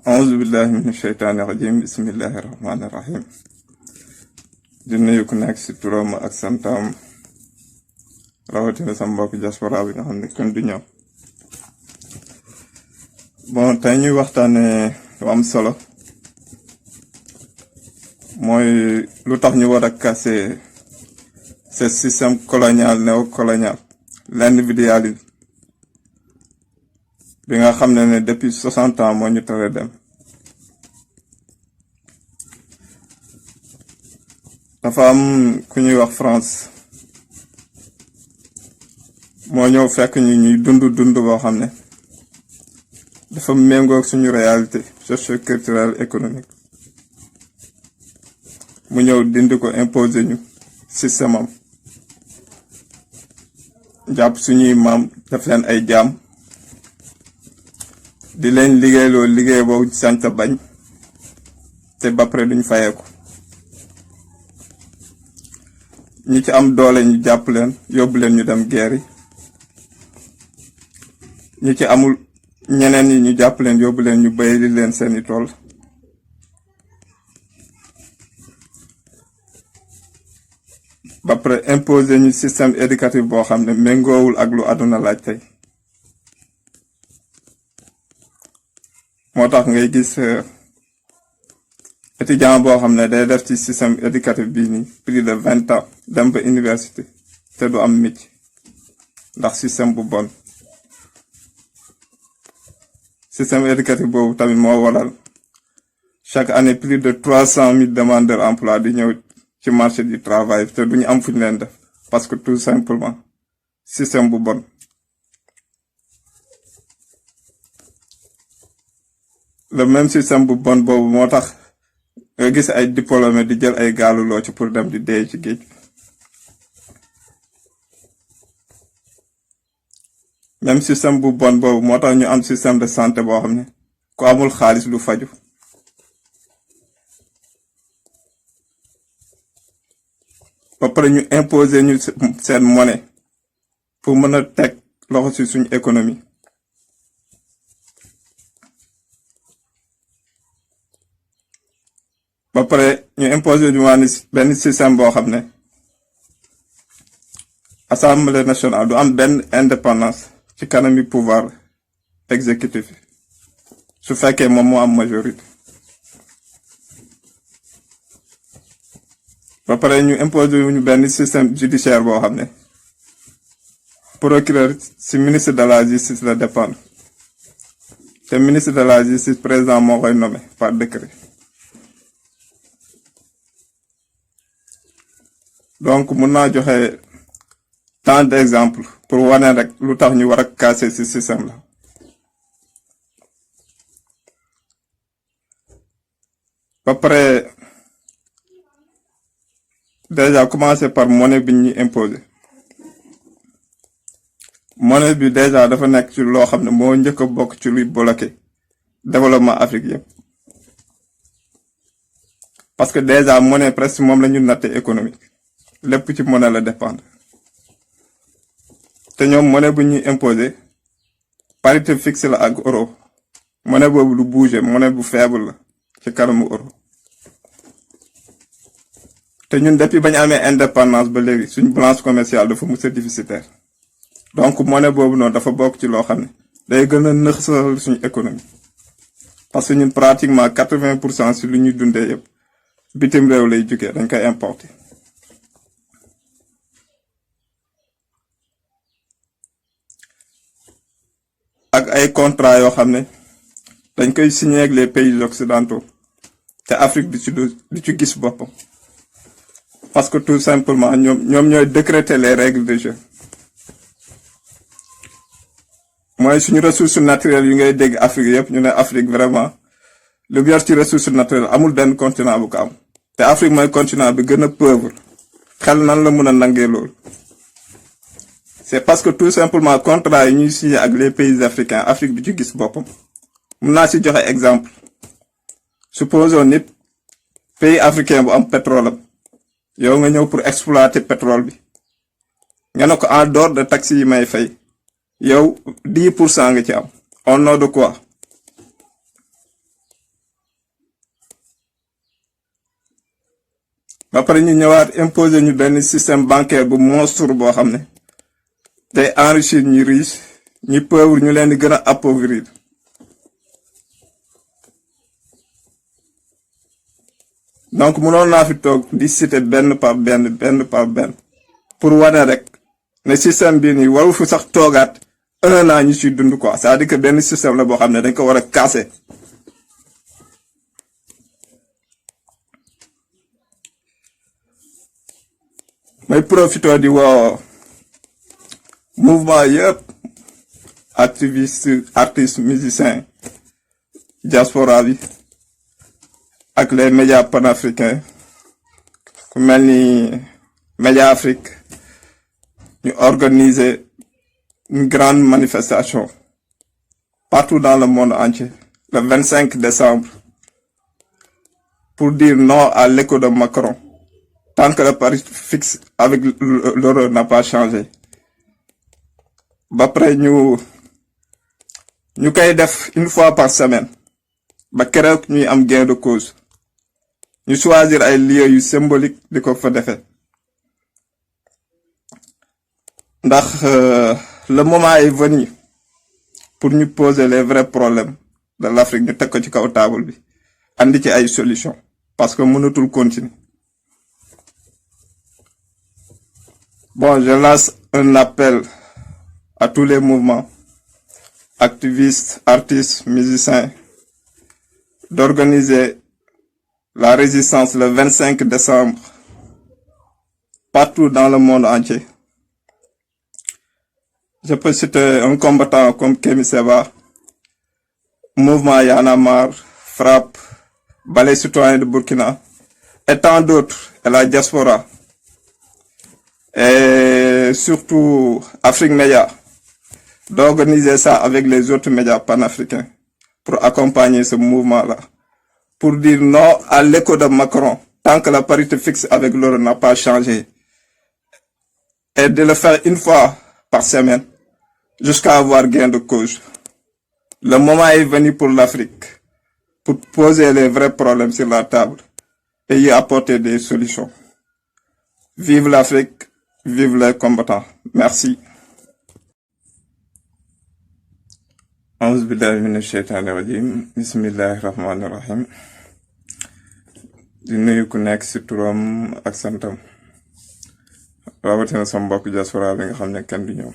auzu billahi min sheytaani rajim bismillahi rahmaani rahim di nuyu ku nekk si turam ak santam rawatina sa mbokk diaspora bi nga xam ne kenn du ñëw. Bon, tey ñuy waxtaane lu am solo mooy lu tax ñu war a casser ce système colonial néocolonial, l'individualisme bi nga xam ne depuis 60 ans moo ñu tere dem. dafa am ku ñuy wax France moo ñëw fekk ñu ñuy dund boo xam ne dafa méngoo ak suñu réalité socio-culturelle économique. mu ñëw dindi ko imposer ñu système am jàpp suñuy maam daf leen ay jaam di leen liggéeyloo liggéey boobu sant bañ te ba pare duñ fayeeku. ñi ci am doole ñu jàpp leen yóbbu leen ñu dem guerre yi, ñi ci amul ñeneen yi ñu jàpp leen yóbbu leen ñu bay li leen seeni tool. ba pare imposer ñu système éducatif boo xam ne méngoowul ak lu àdduna laaj tey. moo tax ngay gis étudiant boo xam ne day def ci système éducatif bii nii plus de 20 ans dem ba université te du am métier ndax système bu bon. système éducatif boobu tamit moo waral chaque année plus de 300 000 demandeurs d'emploi di ñëw ci marché du travail te duñu am fuñu leen def parce que tout simplement système bu bon. le même système bu bon boobu moo tax nga gis ay diplômé di jël ay gaaluloo ci pour dem di dee ci géej. même système bu bon boobu moo tax ñu am système de santé boo xam ne ku amul xaalis du faju. ba pare ñu imposer ñu seen monnaie pour mën a teg loxo ci suñu économie. ba pare ñu imposer ñu waa ni benn système boo xam ne assemblée nationale du am benn indépendance ci kanami pouvoir exécutif su fekkee moom moo am majorité. ba pare ñu imposer ñu benn système judiciaire boo xam ne procureur ci ministre de la justice la dépendre te ministre de la justice président moo koy nommé par décret. donc mun naa joxe tant d'exemples pour wane rek lu tax ñu war a casser ci système la. ba pare déjà commencer par monnaie bi ñu imposer. monnaie bi déjà dafa nekk ci loo xam ne moo njëkk a bokk ci luy bloquer développement Afrique yëpp. parce que déjà monnaie presque moom la ñu natte économique lépp ci monnaie la dépendre. te ñoom monnaie bu ñuy imposer parité fixe la ak euro. monnaie boobu lu bouger monnaie bu faible la ci kanamu euro. te ñun depuis ba ñu amee indépendance ba léegi suñ balance commerciale dafa mës a déficitaire. donc monnaie boobu noonu dafa bokk ci loo xam ne day gën a nëxsal suñu économie. parce que ñun pratiquement 80% si lu ñuy dundee yëpp bitim réew lay jugee dañ koy importer. ak ay contrat yoo xam ne dañ koy signer ak les pays occidentaux te Afrique du ci gis boppam. parce que tout simplement ñoom ñooy décréter les règles de jeu. mooy suñu ressources naturelles yu ngay dégg Afrique yëpp ñu ne Afrique vraiment lu yor ci ressources naturelles amul benn continent bu ko am. te Afrique mooy continent bi gën a pauvre. xel nan la mën a nangee loolu. c'est parce que tout simplement contrat yi ñuy signé ak les pays africains Afrique du ci gis boppam. mun naa ci joxe exemple. supposons nit pays africain bu am pétrole am yow nga ñëw pour exploiter pétrole bi nga ne ko en dehors de taxes yi may fay yow 10% nga ci am. au nom de quoi? ba pare ñu ñëwaat imposer ñu benn système bancaire bu monstre boo xam ne day enrichir ñi riche ñi pauvre ñu leen di gën a appauvrir. Donc mënoon naa fi toog di citer benn par benn pour wane rek ne système bii nii waru fi sax toogaat 1 an ñu ciy dund quoi, c'est-à-dire que benn système la boo xam ne dañ ko war a casser. may profité di woo mouvement yëpp activiste artistes musiciens diaspora bi ak les médias panafricains ku mel ni Média Afrique ñu organiser une grande manifestation partout dans le monde entier le 25 décembre pour dire non à l'écho de Macron tant que le pari fixe avec l'euro n'a pas changé. Ba pare ñu koy def une fois par semaine ba keroog ñuy am gain de cause ñu choisir ay lieux yu symbolique di ko fa defee ndax le moment est venu pour ñu poser les vrais problèmes de l'Afrique ñu teg ko ci kaw table bi andi ci ay solutions parce que mënatul continuer. Bon, je lance un appel à tous les mouvements, activistes, artistes, musiciens, d'organiser la résistance le 25 décembre partout dans le monde entier. Je peux citer un combattant comme Kémi Séba, Mouvement Y en a marre, Frappe, Balai Citoyen de Burkina, et tant d'autres, et la diaspora. Et surtout Afrique Média, d'organiser ça avec les autres médias panafricains pour accompagner ce mouvement-là, pour dire non à l'écho de Macron tant que la parité fixe avec l'euro n'a pas changé, et de le faire une fois par semaine jusqu'à avoir gain de cause. Le moment est venu pour l'Afrique pour poser les vrais problèmes sur la table et y apporter des solutions. Vive l'Afrique! Vive les combattants. Merci. A'uuzu billahi minash shaytaani rajim. Bismillahir rahmanir rahim. Di nuyu ku nekk ci turam ak santam. Rawatina sama mbokk diaspora bi nga xam ne kenn du ñëw.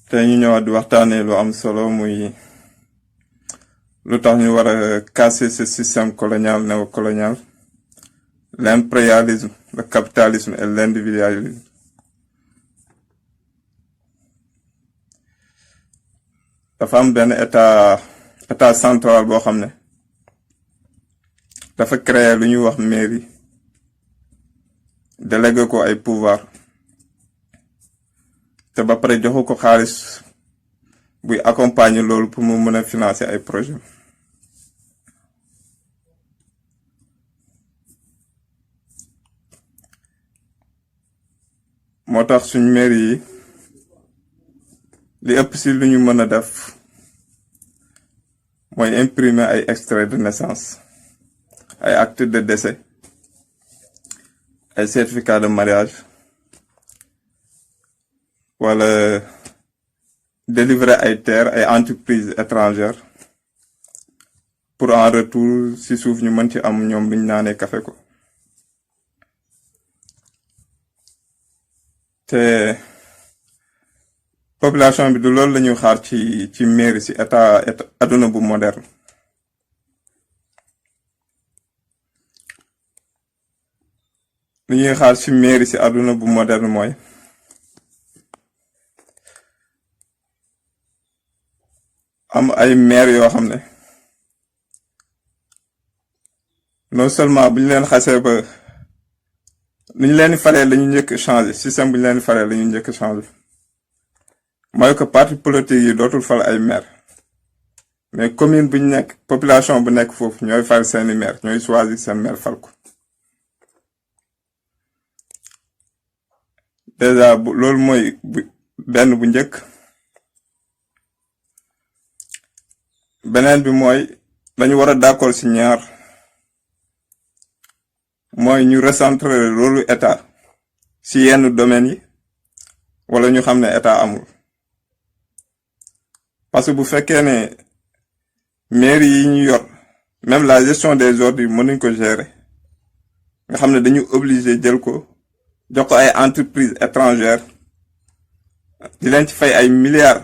Tey ñu ñëwaat di waxtaanee lu am solo muy lu tax ñu war a casser ce système colonial néocolonial. L'impérialisme, le capitalisme et l'individualisme. Dafa am benn état central boo xam ne dafa créer lu ñuy wax mairie délégué ko ay pouvoir te ba pare joxu ko xaalis buy accompagner loolu pour mu mën a financer ay projets. moo tax suñ mairie yi li ëpp si lu ñu mën a def mooy imprimer ay extrait de naissance, ay acte de décès, ay certificat de mariage wala délivrer ay terres ay entreprises étrangères pour en retour si suuf ñu mën ci am ñoom biñ naanee café ko. te population bi du loolu la ñuy xaar ci mairie ci état aduna bu moderne. li ñuy xaar ci mairie ci aduna bu moderne mooy am ay maire yoo xam ne non seulement bu ñu leen xasee ba li ñu leen faree la ñu njëkk changer système bu ñu leen faree la ñu njëkk changer mooy que parti politique yi dootul fal ay maire mais commune bu ñu nekk population bu nekk foofu ñooy fal seeni maire ñooy choisir seen maire fal ko. déjà loolu mooy benn bu njëkk. beneen bi mooy dañu war a d'accord ci ñaar mooy ñu recentrer rôle état ci yenn domaines yi wala ñu xam ne état amul parce que bu fekkee ne mairie yi ñu yor même la gestion des ordures yi mënuñ ko gérer nga xam ne dañu obligé jël ko jox ko ay entreprises étrangères di leen ci fay ay milliards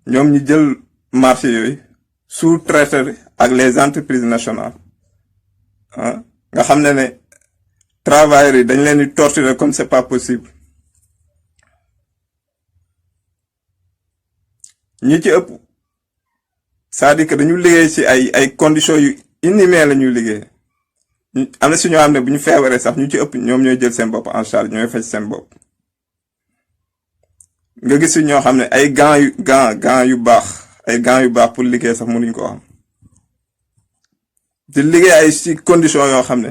ñoom ñu jël marché yooyu sous-traité ak les entreprises nationales ah nga xam ne travailleurs yi dañ leen di torturer comme c'est pas possible ñi ci ëpp c'est-à-dire que dañu liggéey ci ay conditions yu inhumaines la ñuy liggéey am na si ñoo xam ne bu ñu feebaree sax ñu ci ëpp ñoom ñooy jël seen bopp en charge ñooy faj seen bopp nga gis si ñoo xam ne ay gants yu baax ay gants yu baax pour liggéey sax mënuñ ko am di liggéey ay ci conditions yoo xam ne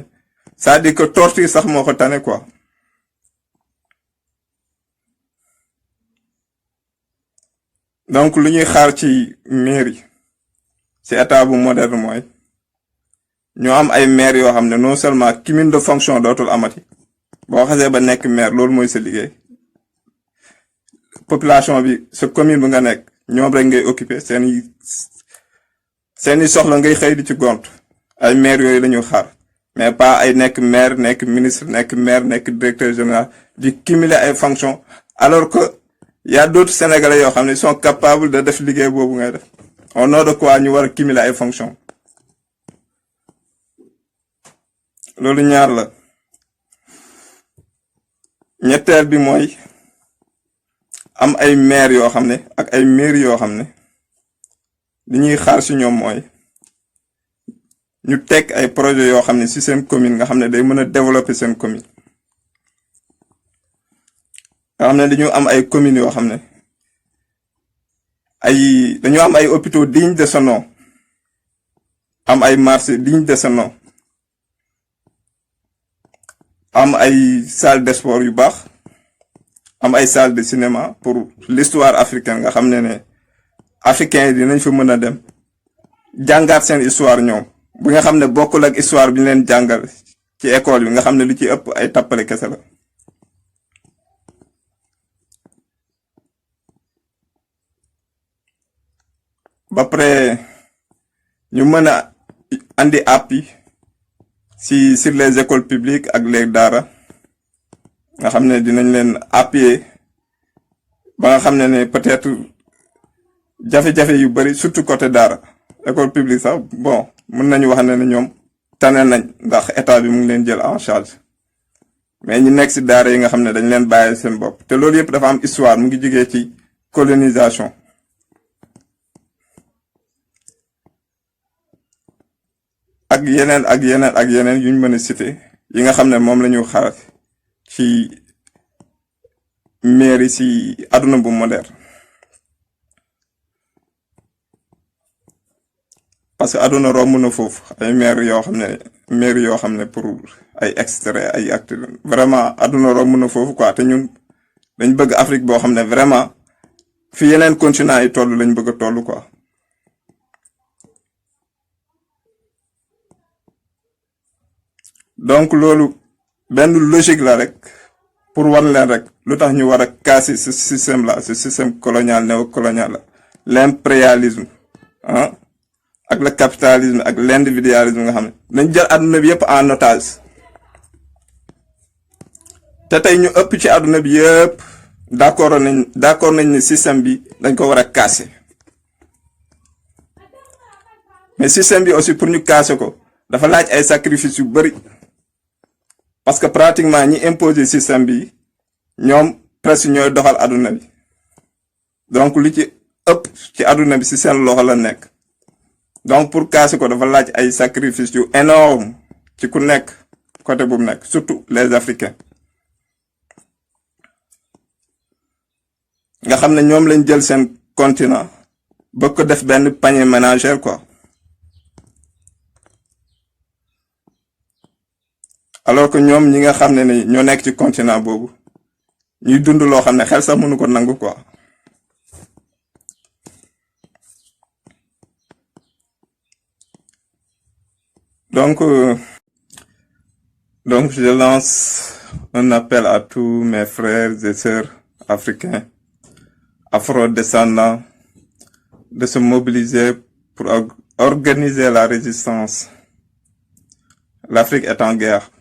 c'est-à-dire que torture sax moo ko tane quoi donc lu ñuy xaar ci mairie ci état bu moderne mooy ñoo am ay maire yoo xam ne non seulement cumul de fonction dootul amati boo xasee ba nekk maire loolu mooy sa liggéey population bi sa commune bi nga nekk ñoom rek ngay occuper seeni soxla ngay xëy di ci gont ay maire yooyu lañu xaar mais pas ay nekk maire nekk ministre nekk maire nekk directeur général di cumuler ay fonctions alors que y a d'autres Sénégalais yoo xam ne ils sont capables de def liggéey boobu ngay def au nom de quoi ñu war a cumuler ay fonctions loolu ñaar la ñetteel bi mooy am ay maire yoo xam ne ak ay mairie yoo xam ne li ñuy xaar ci ñoom mooy ñu teg ay projet yoo xam ne ci seen commune nga xam ne day mën a développer seen commune nga xam ne dañu am ay communes yoo xam ne dañu am ay hôpitaux dignes de ce nom am ay marchés dignes de ce nom am ay salle de sport yu baax am ay salle de cinéma pour l'histoire africaine nga xam ne africains yi dinañ fa mën a dem jàngaat seen histoire ñoom bu nga xam ne bokkul ak histoire bi ñu leen jàngal ci école bi nga xam ne lu ci ëpp ay tappale kese la ba pare ñu mën a andi appui sur les écoles publiques ak les daara nga xam ne dinañ leen appuyer ba nga xam ne peut-être jafe-jafe yu bari surtout côté daara école publique sax bon mën nañu wax ne ñoom tane nañ ndax état bi mu ngi leen jël en charge mais ñi nekk ci daara yi nga xam ne dañ leen bàyyi seen bopp te loolu yëpp dafa am histoire mu ngi jógee ci colonisation ak yeneen yuñ mën a citer yi nga xam ne moom la ñu xaar ci mairie ci àdduna bu moderne parce que àdduna romb na foofu ay maire yoo xam ne pour ay extrait ay acte vraiment àdduna romb na foofu quoi te ñun dañ bëgg Afrique boo xam ne vraiment fi yeneen continent yi toll lañ bëgg a toll quoi donc loolu benn logique la rek pour wan leen rek lu tax ñu war a casser ce système là ce système colonial néocolonial la l'impérialisme ah ak le capitalisme ak l'individualisme nga xam ne dañ jël àdduna bi yëpp en otage te tey ñu ëpp ci àdduna bi yëpp d'accord nañ ne système bi dañ ko war a casser mais système bi aussi pour ñu casser ko dafa laaj ay sacrifices yu bari parce que pratiquement ñi imposer système bi ñoom presque ñooy doxal àdduna bi donc lu ci ëpp ci àdduna bi ci seen loxo la nekk donc pour casser ko dafa laaj ay sacrifices yu énorme ci ku nekk côté bu mu nekk surtout les Africains nga xam ne ñoom lañ jël seen continent ba ko def benn panier ménagère quoi alors que ñoom ñi nga xam ne ni ñoo nekk ci continent boobu ñuy dund loo xam ne xel sax mënu ko nangu quoi donc Donc, je lance un appel à tous mes frères et sœurs africains, afro-descendants, de se mobiliser pour organiser la résistance. L'Afrique est en guerre.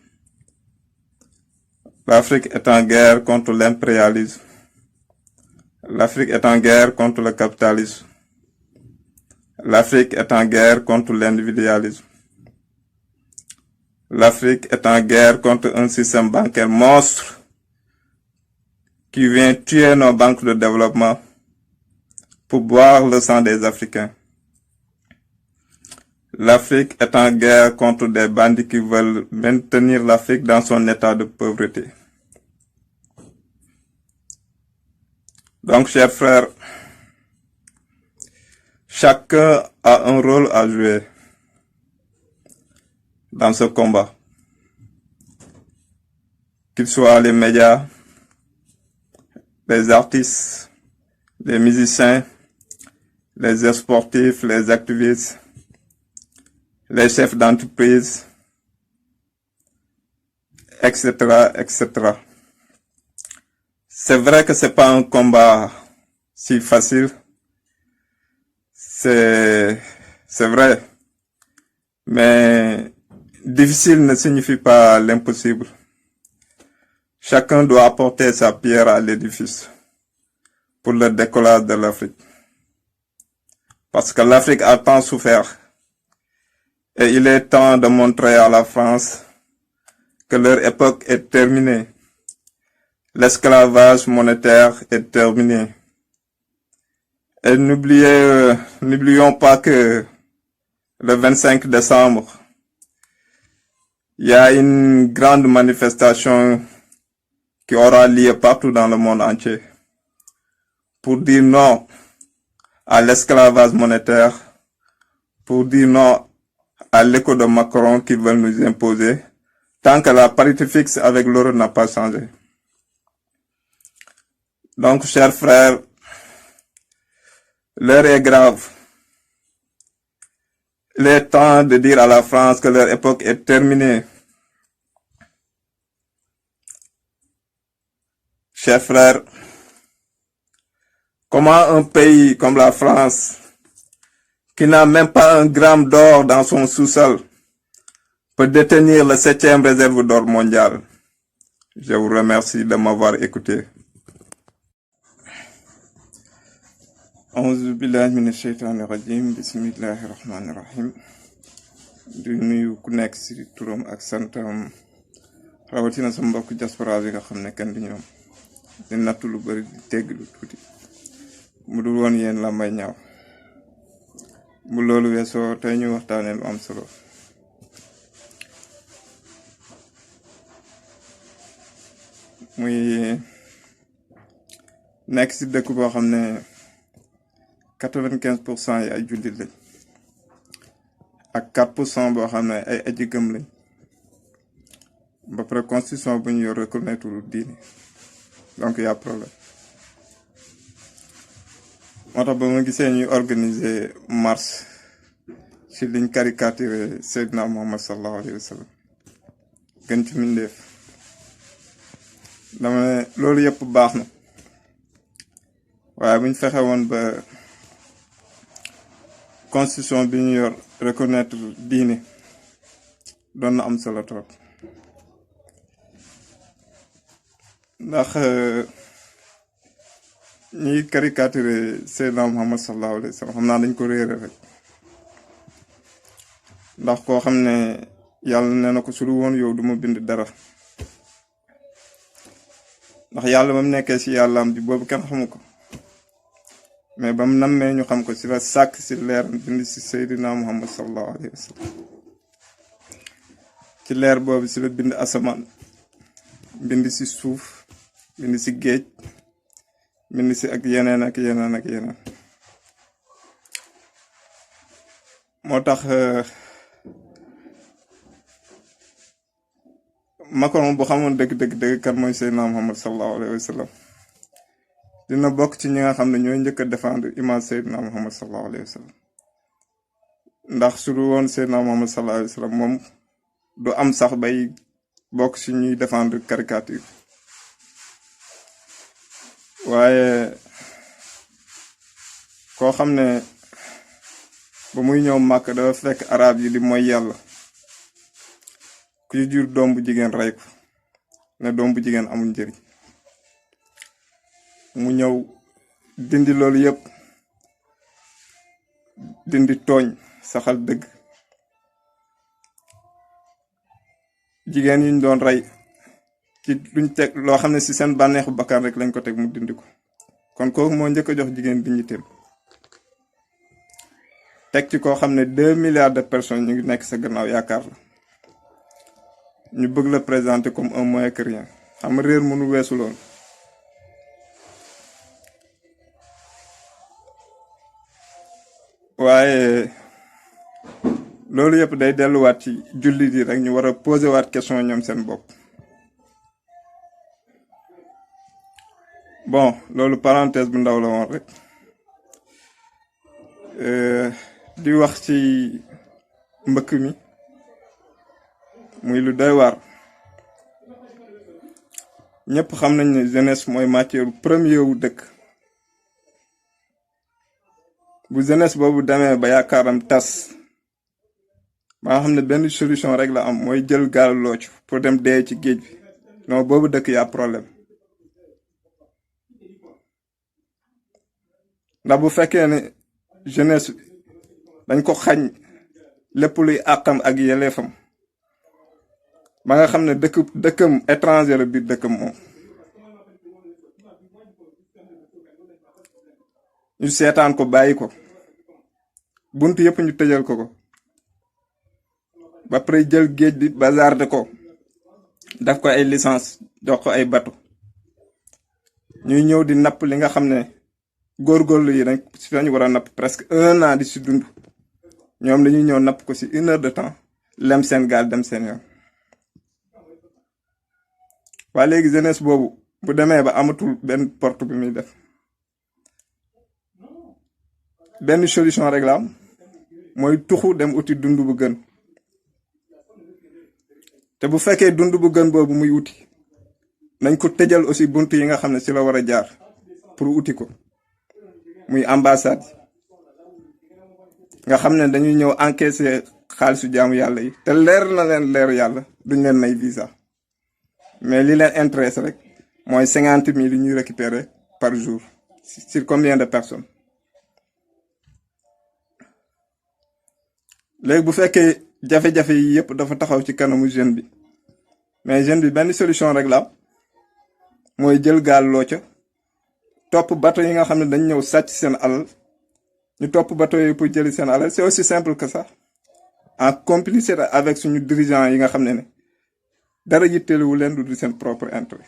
L'Afrique est en guerre contre l'impérialisme. L'Afrique est en guerre contre le capitalisme. L'Afrique est en guerre contre l'individualisme. L'Afrique est en guerre contre un système bancaire monstre qui vient tuer nos banques de développement pour boire le sang des Africains. L'Afrique est en guerre contre des bandits qui veulent maintenir l'Afrique dans son état de pauvreté. Donc, chers frères, chacun a un rôle à jouer dans ce combat. Qu'ils soient les médias, les artistes, les musiciens, les sportifs, les activistes, les chefs d'entreprise, etc., etc. C'est vrai que c'est pas un combat si facile. C'est vrai. Mais difficile ne signifie pas l'impossible. Chacun doit apporter sa pierre à l'édifice pour le décollage de l'Afrique. Parce que l'Afrique a tant souffert. Et il est temps de montrer à la France que leur époque est terminée. L'esclavage monétaire est terminé. Et n'oublions pas que le 25 décembre, il y a une grande manifestation qui aura lieu partout dans le monde entier pour dire non à l'esclavage monétaire, pour dire non à l'écho de Macron qui veulent nous imposer, tant que la parité fixe avec l'euro n'a pas changé. Donc, chers frères, l'heure est grave. Il est temps de dire à la France que leur époque est terminée. Chers frères, comment un pays comme la France, qui n'a même pas un gramme d'or dans son sous-sol, peut détenir le 7e réserve d'or mondial? Je vous remercie de m'avoir écouté. Auzu billahi minash shaytanir rajim, bismillahir rahmanir rahim. di nuyu ku nekk ci turam ak santam, rawatina sama mbokk diaspora bi nga xam ne kenn du ñoom, di nattu lu bari di tegg lu tuuti, mu dul woon yéen la may ñaaw. bu loolu weesoo tey ñu waxtaanee lu am solo. muy nekk ci dëkk boo xam ne 95% yi ay jullit lañ ak 4% boo xam ne ay aji gëm lañ, ba pare constitution bu ñu yor reconnaître diine, donc y a problème. moo tax ba ma gisee ñuy organiser marche ci liñ caricaturé Seydina Muhammad sallallahu alayhi wa sallam, gën ci mindeef, dama ne loolu yëpp baax na, waaye buñ fexe woon ba constitution bi ñu yor reconnaître diine doon na am solo trop. ndax ñiy caricaturé Seydina Muhammad sallallahu alayhi wa sallam xam naa dañ ko réere rek, ndax koo xam ne yàlla nee na ko su du woon yow du ma bind dara, ndax yàlla ba mu nekkee ci yàllaam bi boobu kenn xamu ko, mais ba mu nammee ñu xam ko ci la sàkk ci leer bind ci Seydina Muhammad sallallahu alayhi wa sallam. ci leer boobu ci la bind asamaan, bind ci suuf, bind ci géej, bind ci ak yeneen ak yeneen ak yeneen. moo tax Macron bu xamoon dëgg kan mooy Seydina Muhammad sallallahu alayhi wa sallam, dina bokk ci ñi nga xam ne ñooy njëkk a défendre image Seydina Muhammad sallallahu alayhi wa sallam. ndax su du woon Seydina Muhammad sallallahu alayhi wa sallam moom du am sax bay bokk ci ñuy défendre caricature waaye koo xam ne ba muy ñëw màkk dafa fekk arab yi di mooy yàlla ku ci jur doom bu jigéen rey ko ne doom bu jigéen amul njëriñ mu ñëw dindi loolu yépp dindi tooñ saxal dëgg jigéen yi ñu doon rey ci luñ teg loo xam ne ci seen bànneexu bakkan rek lañ ko teg mu dindi ko kon kooku moo njëkk a jox jigéen dignitéem teg ci koo xam ne 2 milliards de personnes ñu ngi nekk sa gannaaw yaakaar la ñu bëgg la présenter comme un moins que rien xam nga réer mënu weesu loolu waaye loolu yëpp day delluwaat ci jullit yi rek ñu war a poser waat question ñoom seen bopp bon loolu parenthèse bu ndaw la woon rek di wax ci mbëkk mi muy lu doy waar ñëpp xam nañ ne jeunesse mooy matière premier wu dëkk bu jeunesse boobu demee ba yaakaaram tas ba nga xam ne benn solution rek la am mooy jël gaal looc pour dem dee ci géej bi non boobu dëkk yaa problème ndax bu fekkee ne jeunesse dañ ko xañ lépp luy àqam ak yelleefam ba nga xam ne dëkkam étranger la biir dëkkam moom ñu seetaan ko bàyyi ko bunt yëpp ñu tëjal ko ba pare jël géej bi bazarde ko daf ko ay licence jox ko ay bateau ñuy ñëw di napp li nga xam ne góorgóorlu yi dañ si lañu war a napp presque 1 an di si dund ñoom dañuy ñëw napp ko si 1 heure de temps lem seen gaal dem seen yoon waaye léegi jeunesse boobu bu demee ba amatul benn porte bi muy def benn solution rek la am mooy tuxu dem uti dund bu gën te bu fekkee dund bu gën boobu muy uti nañ ko tëjal aussi bunt yi nga xam ne ci la war a jaar pour uti ko muy ambassade nga xam ne dañuy ñëw encaisser xaalisu jaamu yàlla yi te leer na leen leer yàlla duñ leen may visa mais li leen intéresse rek mooy 50 000 yi ñuy récupérer par jour sur combien de personnes léegi bu fekkee jafe-jafe yi yëpp dafa taxaw ci kanamu jeune bi mais jeune bi benn solution rek la mooy jël gaal loo ca topp bateau yi nga xam ne dañ ñëw sàcc seen alal ñu topp bateau yi pour jëli seen alal c'est aussi simple que ça en complicité avec suñu dirigeants yi nga xam ne dara yitteelu leen du seen propre intérêt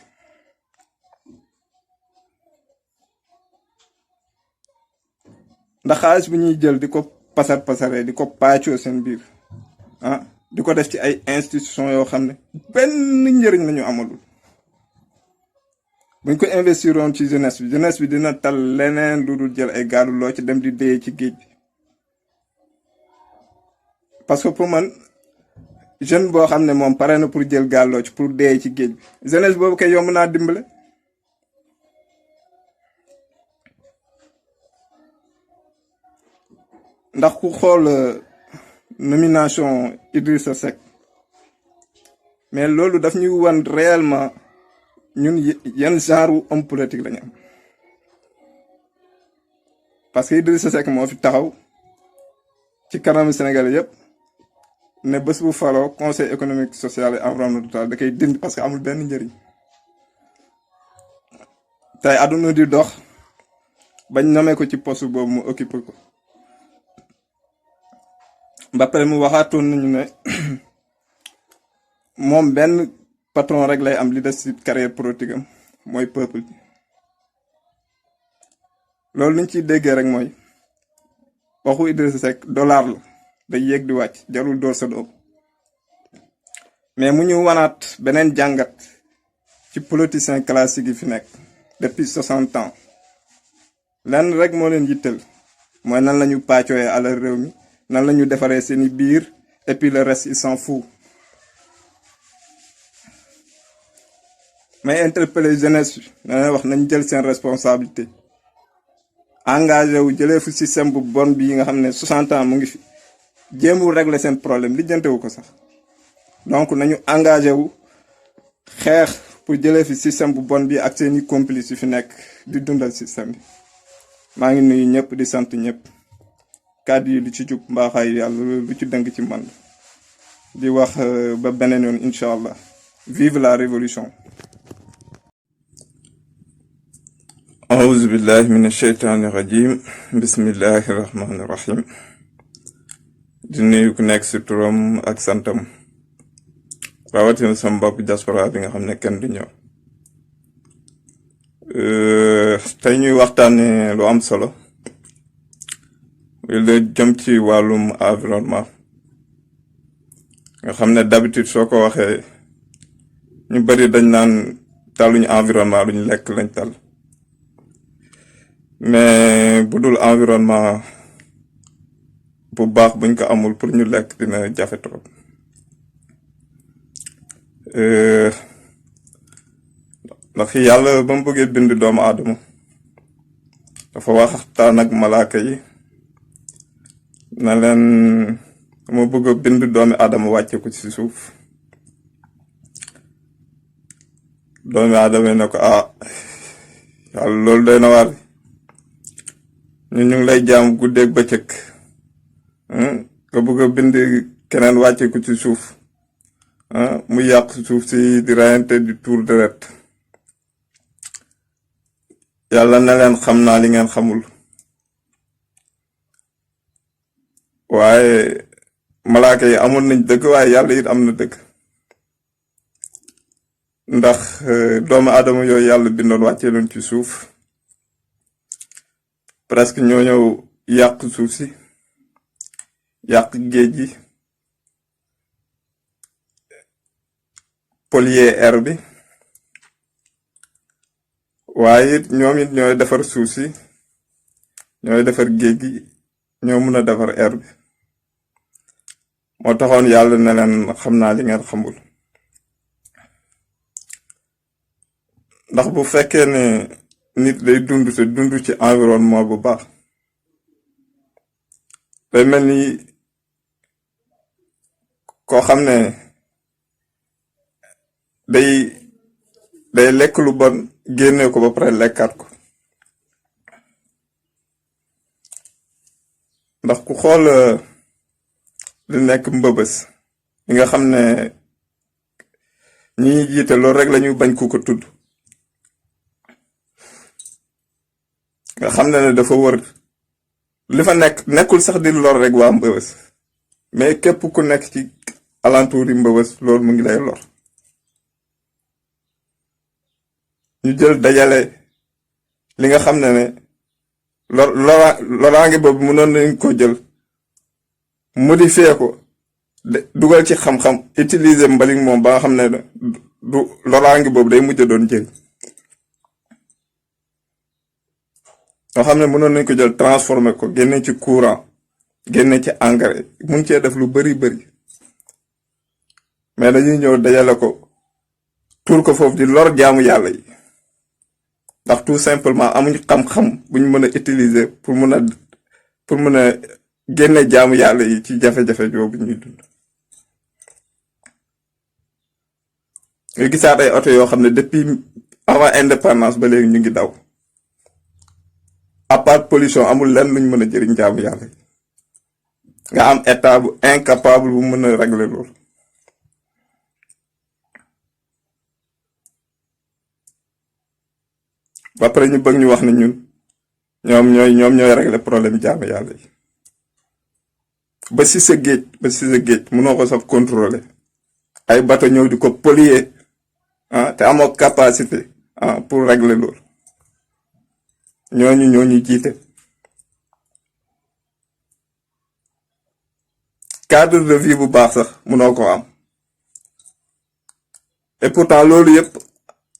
ndax xaalis bu ñuy jël di ko pasaree di ko paccoo seen biir di ko def ci ay institutions yoo xam ne benn njëriñ lañu amalul buñ ko investiroon ci jeunesse bi dina tal leneen lu dul jël ay gaalu loo ci dem di dee ci géej bi parce que pour man jeune boo xam ne moom pare na pour jël gaal loo ci pour dee ci géej bi jeunesse boobu kay yomb naa dimbale ndax ku xool nomination Idrissa Seck mais loolu daf ñuy wan réellement ñun yan genre homme politique lañu am parce que Idrissa Seck moo fi taxaw ci kanamu Sénégal yépp ne bés bu faloo conseil économique social et environnemental da koy dindi parce que amul benn njëriñ tey àdduna di dox bañ namee ko ci poste boobu mu occupé ko ba pare mu waxaatoon nañu ne moom benn patron rek lay am li des ci carrière politique am mooy peuple bi loolu liñ ciy déggee rek mooy waxu Idrissa Seck dollar la day yéeg di wàcc jarul door sa doom mais mu ñu wanaat beneen jàngat ci politicien classique yi fi nekk depuis 60 ans lenn rek moo leen yittal mooy nan lañu pàccooyee alal réew mi nan lañu defaree seeni biir et puis le reste il s'en fout may interpeller jeunesse bi na wax nañ jël seen responsabilité engagé wu jëlee fu système bu bon bi nga xam ne 60 ans mu ngi fi jéemul régler seen problème lijjantewu ko sax donc nañu engagé wu xeex pour jëlee fi système bu bon bi ak seeni complice yi fi nekk di dundal système bi maa ngi nuyu ñëpp di sant ñëpp kàddu yi lu ci jub mbaaxaay yàlla lu ci dëng ci man di wax ba beneen yoon incha allah vive la révolution. أعوذ بالله من الشيطان الرجيم بسم الله الرحمن الرحيم di nuyu ku nekk si turam ak santam rawatina sama bopp diaspora bi nga xam ne kenn du ñëw tey ñuy waxtaane lu am solo la jëm ci wàllum environnement nga xam ne d'habitude soo ko waxee ñu bari dañ naan taluñu environnement luñu lekk lañ tal mais bu dul environnement bu baax buñ ko amul pour ñu lekk dina jafe trop ndax yàlla ba mu bëggee bind doomu aadama dafa waxtaan ak malaaka yi na leen ma bëgg a bind doomi aadama wàcce ko ci suuf doomi aadama ne ko yàlla loolu doy na waar ñu ngi lay jaam guddeeg bëccëg nga bëgg a bind keneen wàcce ko ci suuf mu yàq suuf si di rayante di tuur deret yàlla na leen xam naa li ngeen xamul waaye malaaka yi amoon nañ dëgg waaye yàlla it am na dëgg ndax doomu aadama yooyu yàlla bindoon wàcce leen ci suuf presque ñoo ñëw yàq suuf si yàq géej gi polluer air bi waaye it ñoom it ñooy defar suuf si ñooy defar géej gi ñoo mën a defar air bi moo taxoon yàlla ne leen xam naa li ngeen xamul ndax bu fekkee ne nit day dund te dund ci environnement bu baax day mel ni koo xam ne day lekk lu bon génne ko ba pare lekkaat ko ndax ku xool li nekk mbëbës li nga xam ne ñi jiite loolu rek lañu bañ ku ko tudd nga xam ne dafa wër li fa nekkul sax di lor rek waa mbëbës mais képp ku nekk ci alentour yi mbëbës loolu mu ngi lay lor ñu jël dajale li nga xam ne loraange boobu mënoon nañ ko jël modifier ko dugal ci xam-xam utiliser mbalit moom ba nga xam ne du loraange boobu day mujj doon jël nga xam ne mënoon nañ ko jël transformer ko génne ci courant génne ci engrais mun cee def lu bari mais dañuy ñëw dajale ko tuur ko foofu di lor jaamu yàlla yi ndax tout simplement amuñ xam-xam buñ mën a utiliser pour mën a génne jaamu yàlla yi ci jafe-jafe boobu ñuy dund nga gisaat ay oto yoo xam ne depuis avant indépendance ba léegi ñu ngi daw à part pollution amul lenn luñ mën a jëriñ jaamu yàlla yi nga am état bu incapable bu mën a régler loolu ba pare ñu bëgg ñu wax ne ñun ñoom ñooy régler problème jaamu yàlla yi ba si sa géej mënoo ko sax contrôler ay bateau ñëw di ko polluer te amoo capacité pour régler loolu ñooñu jiite cadre de vie bu baax sax mënoo ko am et pourtant loolu yëpp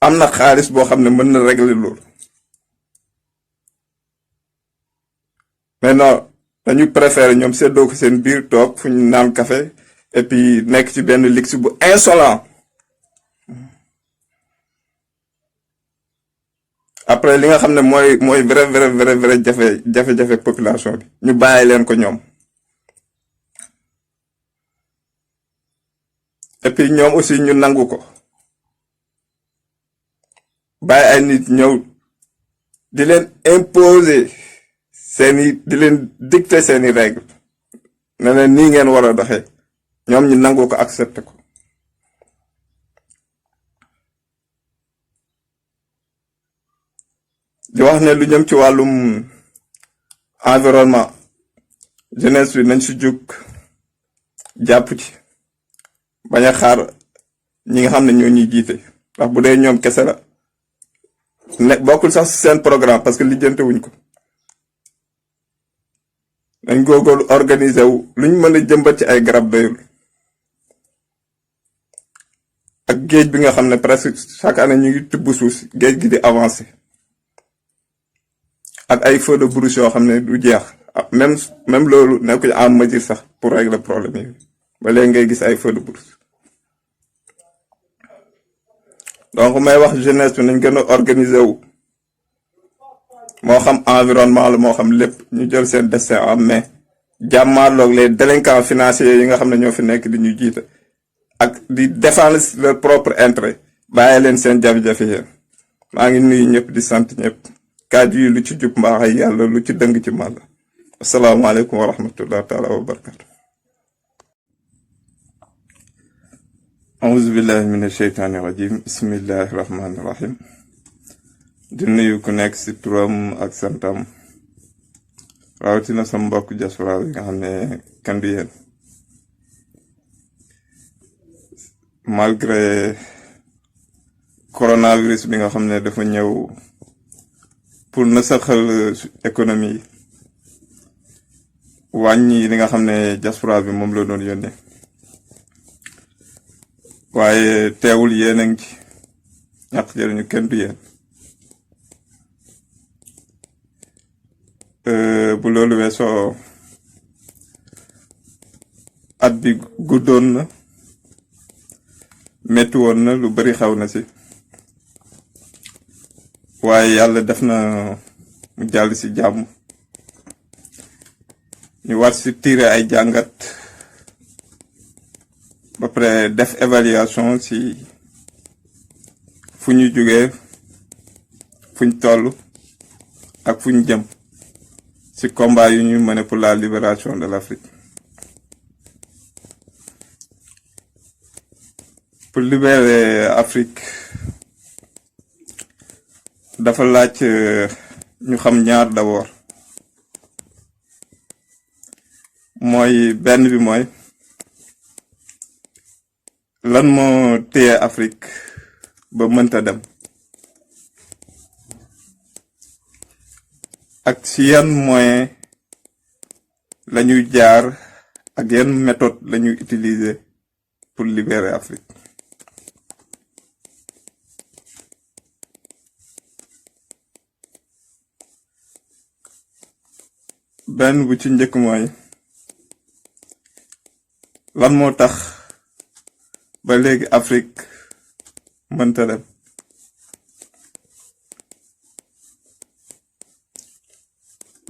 am na xaalis boo xam ne mën na régler loolu mais non dañu préférer ñoom seddoo ko seen biir toog fu ñu naan café et puis nekk ci benn luxe bu insolent après li nga xam ne mooy vrai jafe-jafe population bi ñu bàyyi leen ko ñoom. et puis ñoom aussi ñu nangu ko bàyyi ay nit ñëw di leen imposer di leen dicter seeni règle ne leen nii ngeen war a doxee ñoom ñu nangu ko accepter ko. di wax ne lu jëm ci wàllum environnement jeunesse bi nañ si jóg jàpp ci bañ a xaar ñi nga xam ne ñoo ñuy jiite ndax bu dee ñoom kese la ne bokkul sax seen programme parce que lijjante wuñ ko. dañ góorgóorlu organiser wu luñ mën a jëmbat ci ay garab doyul ak géej bi nga xam ne presque chaque année ñu ngi tibb suuf géej gi di avancer ak ay feux de brousse yoo xam ne du jeex même loolu nekkuñ en mesure sax pour régler problème yi ba léegi ngay gis ay feux de brousse. donc may wax jeunesse bi nañ gën a organiser wu moo xam environnement la moo xam lépp ñu jël seen destin en main jàmmaarloog les délinquants financiers yi nga xam ne ñoo fi nekk di ñu jiite ak di défendre leur propre intérêt bàyyi leen seen jafe-jafe yéen. maa ngi nuyu ñëpp di sant ñëpp kàddu yi lu ci jub mbaaxay yàlla lu ci dëng ci màlla. asalaamaaleykum wa rahmatullah taala wa barakatu. auzu billahi mina sheytaani rajim bismillahi rahmaani rahim. di nuyu ku nekk ci turam ak santam rawatina sama mbokk diaspora yi nga xam ne kenn du yéen. malgré coronavirus bi nga xam ne dafa ñëw pour na saxal économie yi wàññi li nga xam ne diaspora bi moom la doon yónnee waaye teewul yéen a ngi ci ñàkk jëriñu kenn du yéen. bu loolu weesoo at bi guddoon na metti woon na lu bari xaw na ci waaye yàlla def na mu jàll ci jàmm ñu war ci tirer ay jàngat ba pare def évaluation ci fu ñu jógee fu ñu toll ak fu ñu jëm ci combat yu ñu mené pour la libération de l'Afrique. pour libérer Afrique dafa laaj ñu xam ñaar d'abord mooy benn bi mooy lan moo téye Afrique ba mënta dem ak ci yan moyen lañuy jaar ak yan méthode lañuy utiliser pour libérer Afrique. benn bu ci njëkk mooy lan moo tax ba léegi Afrique mënta dem.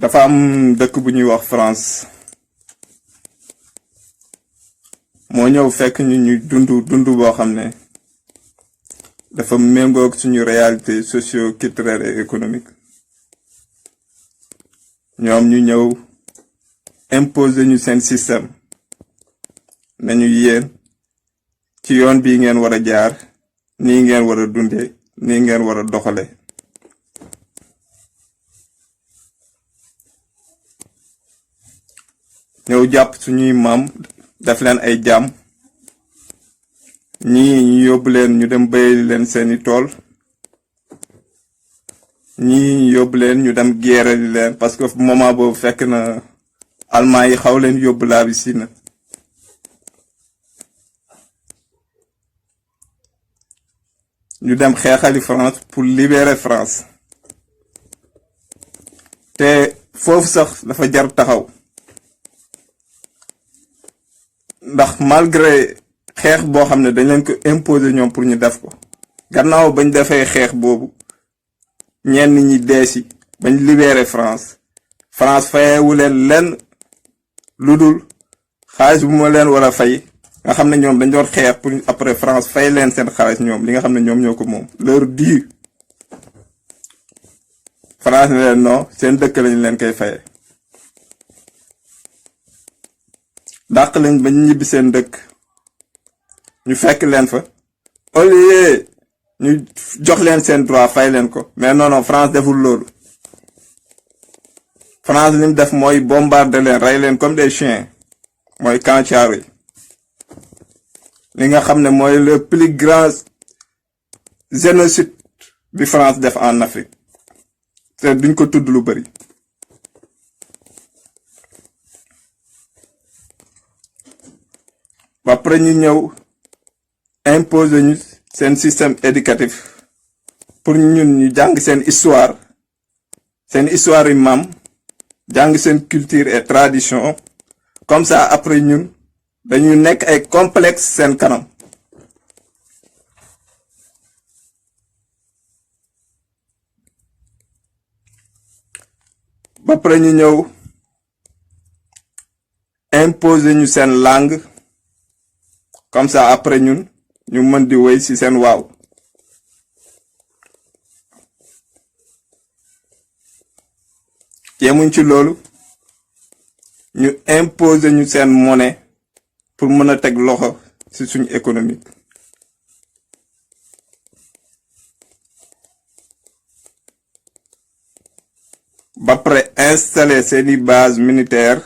dafa am dëkk bu ñuy wax France moo ñëw fekk ñu dund boo xam ne dafa méngoog suñu réalité socio-culturelle et économique. ñoom ñu ñëw imposer ñu seen système nañu yéen ci yoon bii ngeen war a jaar nii ngeen war a dundee nii ngeen war a doxalee. ñëw jàpp suñuy maam def leen ay jaam ñii ñu yóbbu leen ñu dem béyali leen seeni tool ñii ñu yóbbu leen ñu dem géerali leen parce que moment boobu fekk na allemand yi xaw leen yóbbu laa bi si na ñu dem xeexali France pour libérer France te foofu sax dafa jar taxaw ndax malgré xeex boo xam ne dañ leen ko imposer ñoom pour ñu def ko gannaaw bañ defee xeex boobu ñenn ñi dee si bañ libéré France fayewu leen lenn lu dul xaalis bu ma leen war a fay nga xam ne ñoom dañ doon xeex pour après France fay leen seen xaalis ñoom li nga xam ne ñoom ñoo ko moom leur dû France ne leen non seen dëkk lañ leen koy faye dàq lañ ba ñu ñibbi seen dëkk ñu fekk leen fa au lieu ñu jox leen seen droit fay leen ko mais non France deful loolu France li mu def mooy bombarder leen rey leen comme des chiens mooy Camp Thiaroye li nga xam ne mooy le plus grand génocide bi France def en Afrique te duñ ko tudd lu bari ba pare ñu ñëw imposer ñu seen système éducatif pour ñun ñu jàng seen histoire yu maam jàng seen culture et tradition comme ça après ñun dañu nekk ay complexe seen kanam ba pare ñu ñëw imposer ñu seen langue comme ça après ñun ñu mën di wéy ci seen waaw yemuñ ci loolu ñu imposer ñu seen monnaie pour mën a teg loxo ci suñu économique ba pare installer seeni base militaire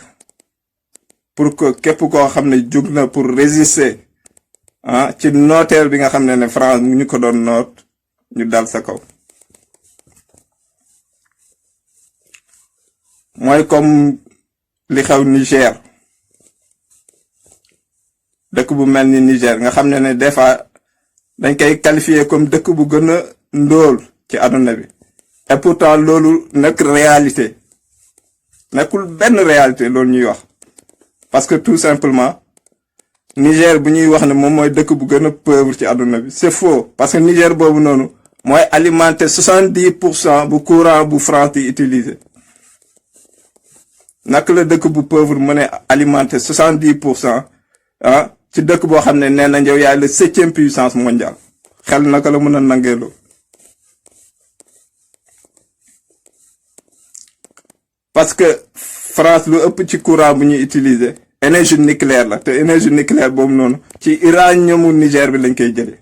pour que képp koo xam ne jug na pour résister ci nooteel bi nga xam ne France mu ñu ko doon noot ñu dal sa kaw mooy comme li xew Niger dëkk bu mel ni Niger nga xam ne des fois dañ koy qualifier comme dëkk bu gën a ndóol ci àdduna bi et pourtant loolu nekk réalité nekkul benn réalité loolu ñuy wax parce que tout simplement Niger bu ñuy wax ne moom mooy dëkk bu gën a pauvre ci àdduna bi c'est faux parce que Niger boobu noonu mooy alimenter 70% bu courant bu France di utiliser naka la dëkk bu pauvre mën a alimenter 70% ci dëkk boo xam ne nee na yow yaay la 7e puissance mondiale xel naka la mën a nangeeloo parce que France lu ëpp ci courant bu ñuy utiliser énergie nucléaire la te énergie nucléaire boobu noonu ci uraniumu Niger bi lañ koy jëlee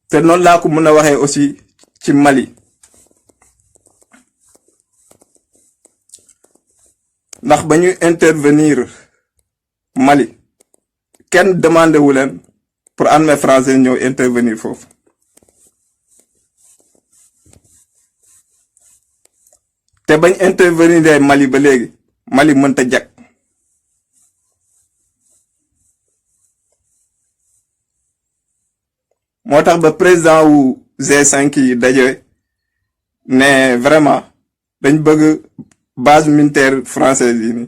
te noonu laa ko mën a waxee aussi ci Mali ndax ba ñu intervenir Mali kenn demandé wu leen pour armée française ñëw intervenir foofu te bañ intervenir Mali ba léegi Mali mënta jag moo tax ba président wu G5 yi daje ne vraiment dañ bëgg base militaire française yi ni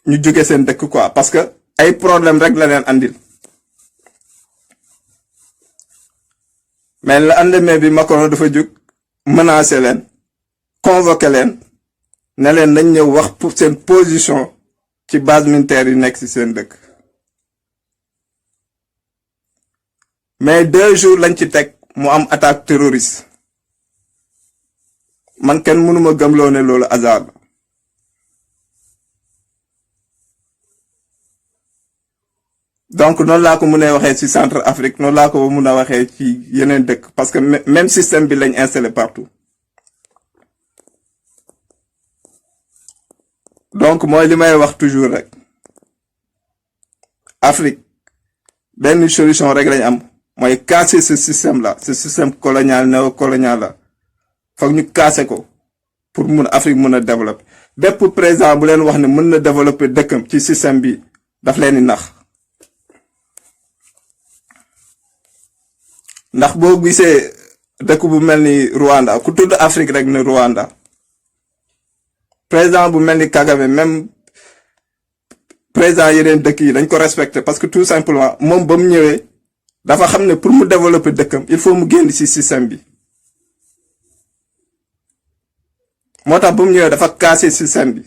ñu jóge seen dëkk quoi parce que ay problème rek la leen andil mais le lendemain bi Macron dafa jóg menacer leen convoquer leen ne leen nañ ñëw wax pour seen position ci base militaire yi nekk ci seen dëkk mais 2 jours lañ ci teg mu am attaque terroriste man kenn mënuma gëmloo ne loolu hasard la donc noonu laa ko mën a waxee ci centre Afrique noonu laa ko mën a waxee ci yeneen dëkk parce que même système bi lañ installé partout donc mooy li may wax toujours rek Afrique benn solution rek lañ am mooy casser ce système là ce système colonial néocolonial là foog ñu casser ko pour mun Afrique mën a développer bépp président bu leen wax ne mën na développer dëkkam ci système bi daf leen di nax ndax boo gisee dëkk bu mel ni Rwanda ku tudd Afrique rek ne Rwanda président bu mel ni Kagame même président yeneen dëkk yi dañ ko respecté parce que tout simplement moom ba mu ñëwee dafa xam ne pour mu développer dëkkam il faut mu génn ci système bi moo tax ba mu ñëwee dafa casser système bi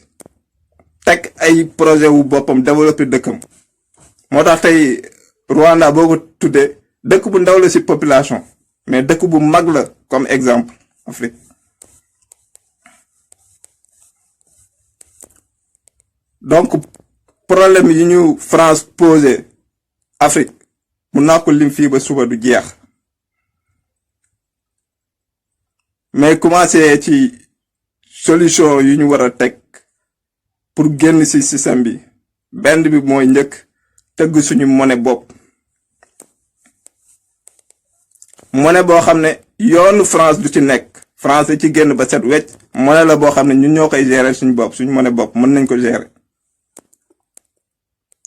teg ay projet wu boppam développer dëkkam moo tax tey Rwanda boo ko tuddee dëkk bu ndaw la ci population mais dëkk bu mag la comme exemple Afrique donc problème yi ñu France posé Afrique mun naa ko lim fii ba suba du jeex mais commencé ci solution yu ñu war a teg pour génn ci système bi benn bi mooy njëkk tëgg suñu monnaie bopp monnaie boo xam ne yoonu France du ci nekk France da ci génn ba set wecc monnaie la boo xam ne ñun ñoo koy gérer suñu bopp suñu monnaie bopp mën nañ ko gérer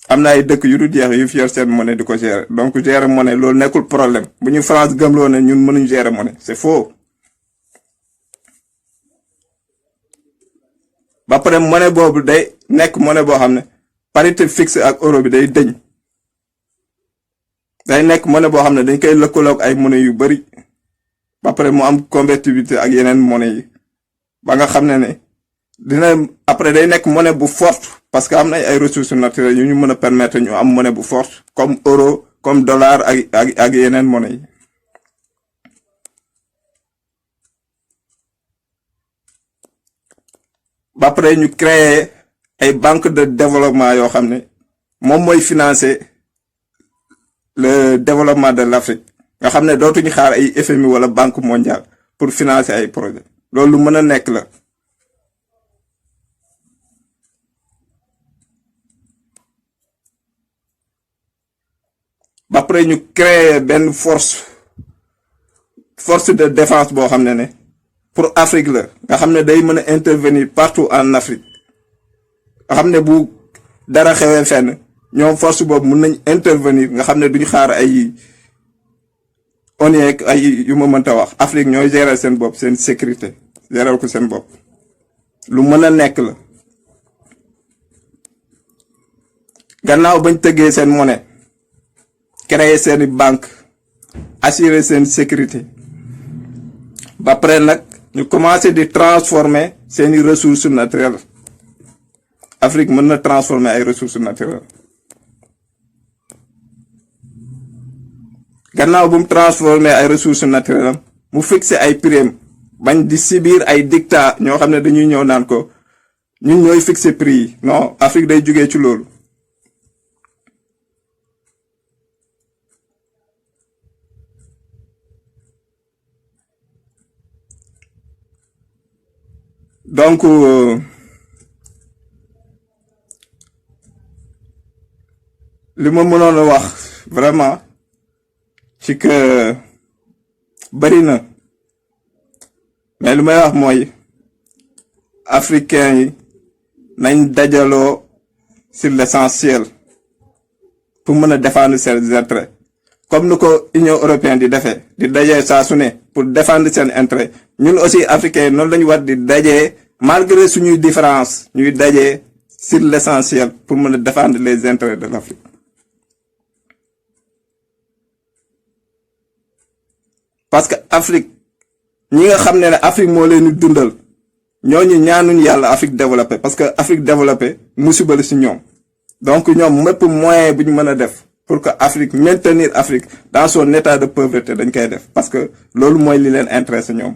am na ay dëkk yu du jeex yu fi yor seen monnaie di ko gérer donc gérer monnaie loolu nekkul problème bu ñu France gëmloo ne ñun mënuñ gérer monnaie c'est faux ba pare monnaie boobu day nekk monnaie boo xam ne parité fixe ak euro bi day dëñ day nekk monnaie boo xam ne dañ koy lëkkaloog ay monnaie yu bari ba pare mu am convertibilité ak yeneen monnaie yi ba nga xam ne dina après day nekk monnaie bu forte parce que am na ay ressources naturelles yu ñu mën a permettre ñu am monnaie bu forte comme euro comme dollar ak yeneen monnaie yi ba pare ñu créer ay banque de développement yoo xam ne moom mooy financer le développement de l'Afrique nga xam ne dootuñu xaar ay FMI wala banque mondiale pour financer ay projets loolu mën a nekk la ba pare ñu créer benn force de défense boo xam ne pour Afrique la nga xam ne day mën a intervenir partout en Afrique nga xam ne bu dara xewee fenn ñoom force boobu mën nañ intervenir nga xam ne duñu xaar ay ONU ak ay yu ma mënta wax Afrique ñooy gérer seen bopp seen sécurité gérer ko seen bopp lu mën a nekk la gannaaw bañ tëggee seen monnaie créer seeni banque assurer seen sécurité ba pare nag ñu commencer di transformer seeni ressources naturelles Afrique mën na transformer ay ressources naturelles gannaaw bu mu transformer ay ressources naturelles mu fixer ay prix bañ di subir ay dictats ñoo xam ne dañuy ñëw naan ko ñun ñooy fixer prix yi non Afrique day jugee ci loolu donc li ma mënoon a wax vraiment ci que bari na mais li may wax mooy africains yi nañ dajaloo sur l'essentiel pour mën a défendre seen intérêts comme ni ko Union européenne di defee di dajee saa su ne pour défendre seen intérêt ñun aussi africains yi noonu lañu war di dajee malgré suñuy différence ñuy dajee sur l'essentiel pour mën a défendre les intérêts de l'Afrique parce que Afrique ñi nga xam ne Afrique moo leen di dundal ñooñu ñaanuñ yàlla Afrique développée parce que Afrique développée musiba la ci ñoom donc ñoom mépp moyen bu ñu mën a def pour que Afrique maintenir Afrique dans son état de pauvreté dañ koy def parce que loolu mooy li leen intéressé ñoom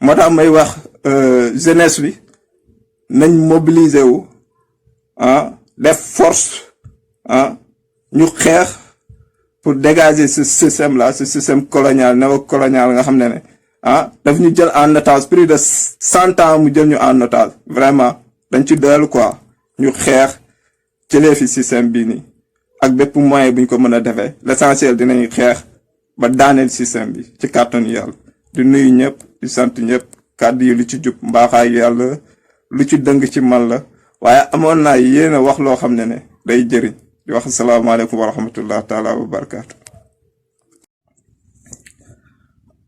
moo tax may wax jeunesse bi nañ mobiliser wu def force ñu xeex pour dégager ce système là ce système colonial néocolonial nga xam ne daf ñu jël en otage plus de 100 ans mu jël ñu en otage vraiment dañ ci doyal quoi ñu xeex jëlee fi système bii nii ak bépp moyen bu ñu ko mën a defee l'essentiel dinañ xeex ba daaneel système bi ci kàttanu yàlla di nuyu ñëpp di sant ñëpp kàddu yi lu ci jub mbaaxaay yàlla lu ci dëng ci man la waaye amoon naa yéen a wax loo xam ne day jëriñ di wax asalaamaaleykum wa rahmatullah taala wa barakaatu.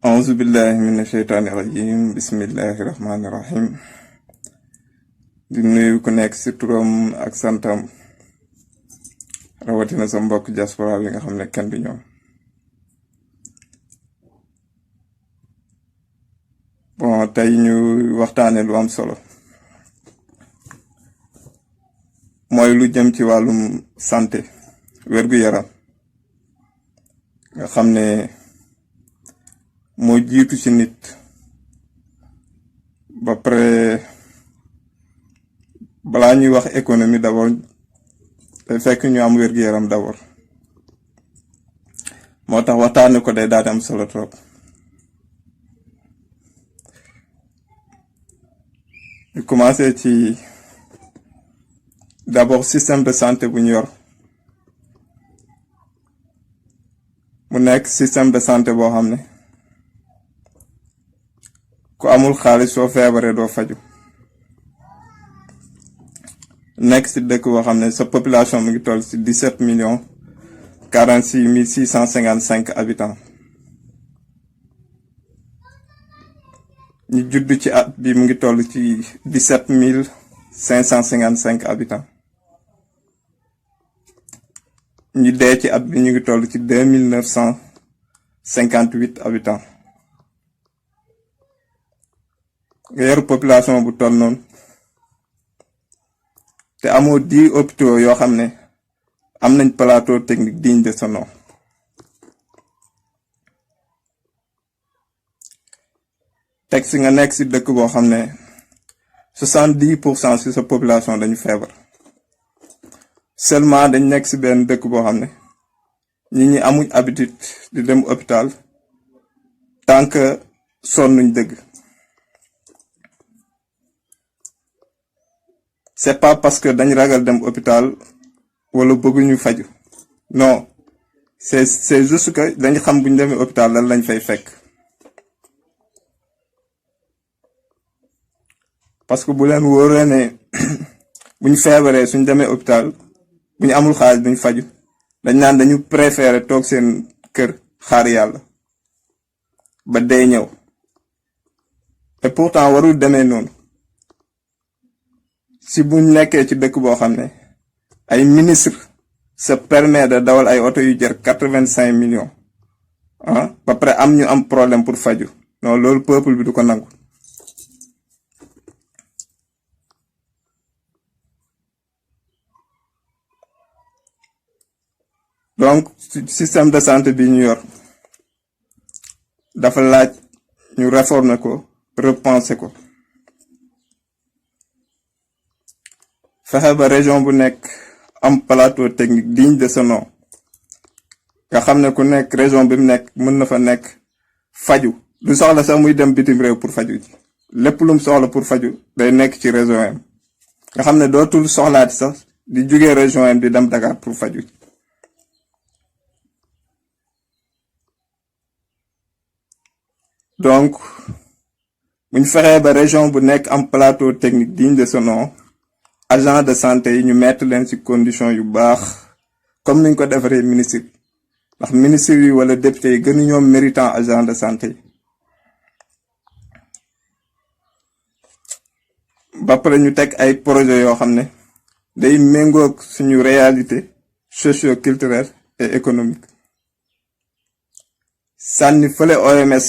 auzu billahi mina sheytaani rajim bismillahi rahmaani rahim di nuyu ku nekk ci turam ak santam rawatina sa mbokk diaspora bi nga xam ne kenn du ñoom. bon tey ñu waxtaane lu am solo mooy lu jëm ci wàllum santé wér-gu-yaram nga xam ne moo jiitu ci nit ba pare balaa ñuy wax économie d'abord day fekk ñu am wér-gu-yaram d'abord moo tax waxtaane ko day daal di am solo trop. ñu commencé ci d'abord système de santé bu ñu yor mu nekk système de santé boo xam ne ku amul xaalis soo feebaree doo faju nekk ci dëkk boo xam ne sa population mu ngi toll ci 17 millions 46 mille 655 habitants ñi judd ci at bi mu ngi toll ci 17 mille 555 habitants ñi dee ci at bi ñu ngi toll ci 2958 habitants nga yor population bu toll noonu te amoo 10 hôpitaux yoo xam ne am nañ plateau technique digne de ce nom. teg si nga nekk si dëkk boo xam ne 70% si sa population dañu feebar seulement dañ nekk si benn dëkk boo xam ne nit ñi amuñ habitude di dem hôpital tant que sonnuñ dëgg. c'est pas parce que dañ ragal dem hôpital wala bëgguñu faju non c'est juste que dañ xam buñ demee hôpital lan lañ fay fekk. parce que bu leen wóoree ne buñ feebaree suñ demee hôpital buñ amul xaalis duñ faju dañ naan dañu préférer toog seen kër xaar yàlla ba dee ñëw et pourtant warul demee noonu. si buñ nekkee ci dëkk boo xam ne ay ministre se permet de dawal ay oto yu jar 85 millions ba pare am ñu am problème pour faju non loolu peuple bi du ko nangu. donc système de santé bi ñu yor dafa laaj ñu réformer ko repenser ko fexe ba région bu nekk am plateau technique digne de ce nom nga xam ne ku nekk région bi mu nekk mën na fa nekk faju du soxla sax muy dem bitim réew pour faju ji lépp lu mu soxla pour faju day nekk ci région am nga xam ne dootul soxlaati sax di jógee région am di dem Dakar pour faju ji. donc buñ fexee ba région bu nekk am plateau technique digne de ce nom agent de santé yi ñu mettre leen ci condition yu baax comme niñ ko defaree ministre ndax ministre yi wala député yi gënu ñoom méritant agent de santé yi. ba pare ñu teg ay projet yoo xam ne day méngoog suñu réalité socio-culturelle et économique. sànni fële OMS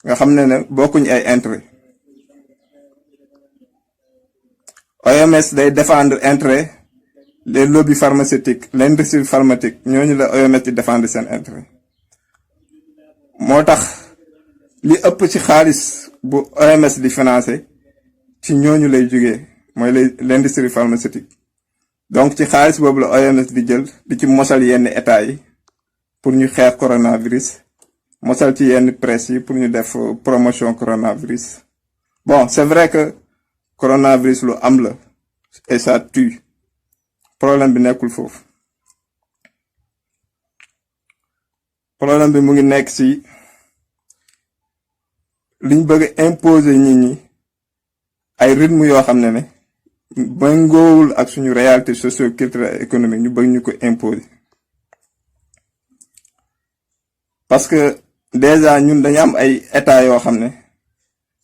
nga xam ne bokkuñ ay intérêt. OMS day défendre intérêt les lobbies pharmaceutiques l'industrie pharmaceutique ñooñu la OMS di défendre seen intérêt. moo tax li ëpp ci xaalis bu OMS di financer ci ñooñu lay jógee mooy l'industrie pharmaceutique. donc ci xaalis boobu la OMS di jël di ci mosal yenn état yi pour ñu xeex coronavirus mosal ci yenn presse yi pour ñu def promotion coronavirus. bon c'est vrai que coronavirus lu am la et ça tue problème bi nekkul foofu. problème bi mu ngi nekk ci liñ bëgg imposer nit ñi ay rythme yoo xam ne méngoowul ak suñu réalité socio-culturelle et économique ñu bëgg ñu ko imposer. parce que déjà ñun dañu am ay état yoo xam ne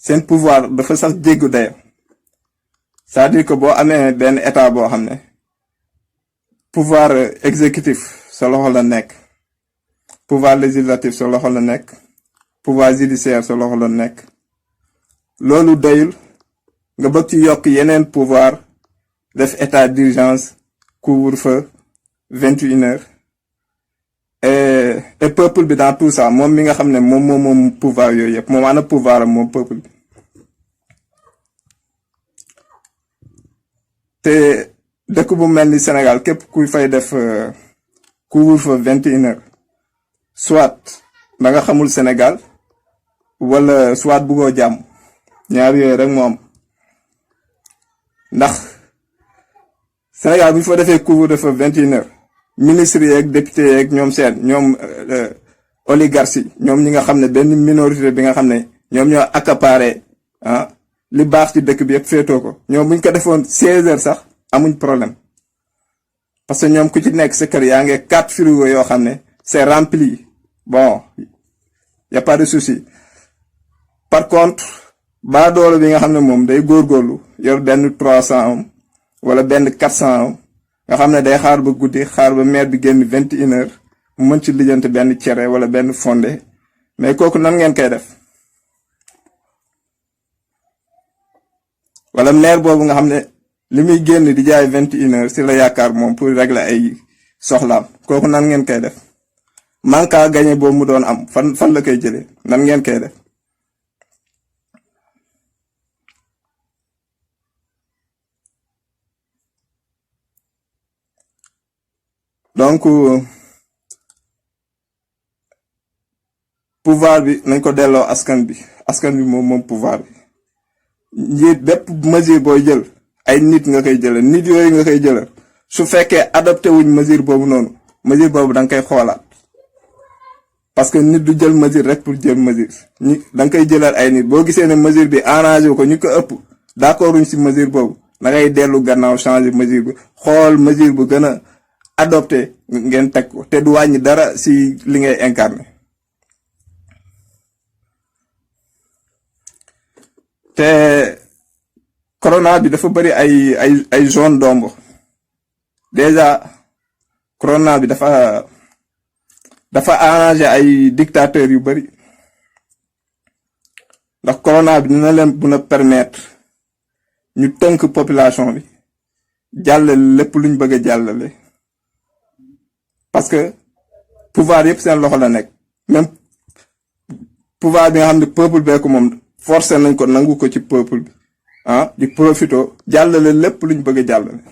seen pouvoir dafa sax jéggu dayo c'est-à-dire que boo amee benn état boo xam ne pouvoir exécutif sa loxo la nekk, pouvoir législatif sa loxo la nekk, pouvoir judiciaire sa loxo la nekk, loolu doyul nga bëgg ci yokk yeneen pouvoir def état d'urgence, couvre-feu, 21h, et peuple bi dans tout ça moom mi nga xam ne moom pouvoir yooyu yëpp moom ana pouvoir am moom peuple bi. te dëkk bu mel ni Sénégal képp kuy fay def couvre-feu 21h soit da nga xamul Sénégal wala soit bëggoo jàmm, ñaar yooyu rek moo am. ndax Sénégal bu ñu fa defee couvre-feu 21h ministres yeeg députés yeeg ñoom oligarchie ñoom ñi nga xam ne benn minorité bi nga xam ne ñoom ñoo accaparé li baax ci dëkk bi yëpp féetoo ko, ñoom bu ñu ko defoon 16h sax amuñ problème parce que ñoom ku ci nekk sa kër yaa ngi 4 frigo yoo xam ne c'est rempli, bon y a pas de souci. Par contre baadoolo bi nga xam ne moom day góorgóorlu yor benn 300 am wala benn 400 am nga xam ne day xaar ba guddi, xaar ba maire bi génn 21h mu mën ci lijjante benn cere wala benn fondé, mais kooku nan ngeen koy def? wala maire boobu nga xam ne li muy génn di jaay 21h si la yaakaar moom pour régler ay soxlaam, kooku nan ngeen koy def? manque à gagner boobu mu doon am fan la koy jëlee, nan ngeen koy def? donc pouvoir bi nañ ko delloo askan bi moom pouvoir bi. njiit bépp mesure booy jël ay nit nga koy jëlal, nit yooyu nga koy jëlal su fekkee adopté wuñ mesure boobu noonu, mesure boobu da nga koy xoolaat parce que nit du jël mesure rek pour jël mesure, da nga koy jëlal ay nit. boo gisee ne mesure bi arrangé wu ko, ñu ko ëpp d'accord uñ si mesure boobu, da ngay dellu gannaaw changer mesure bi, xool mesure bu gën a adopté ngeen teg ko te du wàññi dara si li ngay incarné. te corona bi dafa bëri ay zone d'ombre. déjà corona bi dafa arrangé ay dictateurs yu bëri, ndax corona bi dina leen mën a permettre ñu tënk population bi, jàllale lépp luñ bëgg a jàllale, parce que pouvoir yëpp seen loxo la nekk. même pouvoir bi nga xam ne peuple bee ko moom forcé nañ ko nangu ko ci peuple bi, di profito jàllale lépp luñ bëgg a jàllale.